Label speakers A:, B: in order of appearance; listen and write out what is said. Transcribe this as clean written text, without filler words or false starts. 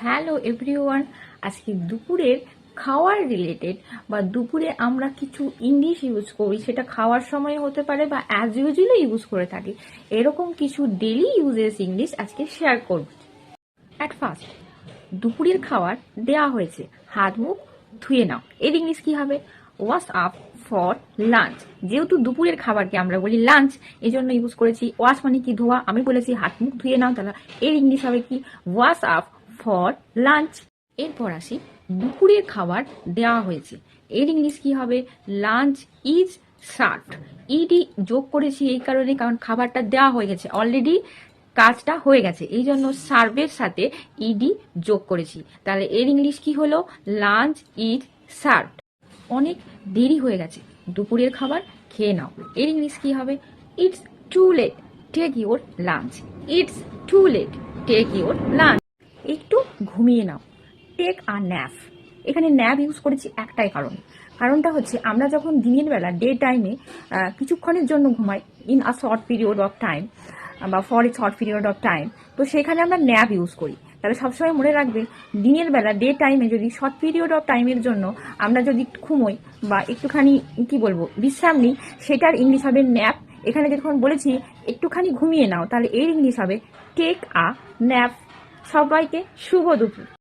A: Hello everyone, আজকে দুপুরের খাওয়ার রিলেটেড বা দুপুরে আমরা কিছু ইংলিশ ইউজ করি, সেটা খাওয়ার সময় হতে পারে বা অ্যাজ ইউজুয়ালি ইউজ করে থাকি, এরকম কিছু ডেলি ইউজেস ইংলিশ আজকে শেয়ার করব। অ্যাট ফার্স্ট, দুপুরের খাবার দেয়া হয়েছে, হাত মুখ ধুয়ে নাও। এর ইংলিশ কি হবে? Wash up for lunch. যেহেতু দুপুরের খাবারকে আমরা বলি লাঞ্চ, এই জন্য ইউজ করেছি। ওয়াশ মানে কি? ধোয়া। আমি বলেছি হাত মুখ ধুয়ে নাও, তাহলে এর ইংলিশ হবে কি? Wash up for lunch. এরপর আসি, দুপুরের খাবার দেওয়া হয়েছে, এর ইংলিশ কি হবে? Lunch is served. ইডি যোগ করেছি এই কারণে, কারণ খাবারটা দেওয়া হয়ে গেছে, অলরেডি কাজটা হয়ে গেছে, এই জন্য সার্ভের সাথে ইডি যোগ করেছি। তাহলে এর ইংলিশ কি হলো? Lunch is served. অনেক দেরি হয়ে গেছে, দুপুরের খাবার খেয়ে নাও। এর ইংলিশ কি হবে? It's too late, take your lunch. It's too late, take your lunch. একটু ঘুমিয়ে নাও, টেক আ ন্যাপ। এখানে ন্যাপ ইউজ করেছি একটাই কারণটা হচ্ছে আমরা যখন দিনের বেলা ডে টাইমে কিছুক্ষণের জন্য ঘুমাই, in a short period of time বা for a short period of time, তো সেখানে আমরা ন্যাপ ইউজ করি। তাহলে সবসময় মনে রাখবে, দিনের বেলা ডে টাইমে যদি শর্ট পিরিয়ড অফ টাইমের জন্য আমরা যদি ঘুমোই বা একটুখানি কি বলবো বিশ্রাম নিই, সেটার ইংলিশ হবে ন্যাপ। এখানে যখন বলেছি একটুখানি ঘুমিয়ে নাও, তাহলে এর ইংলিশ হবে টেক আ ন্যাপ। সবাইকে শুভ দুপুর।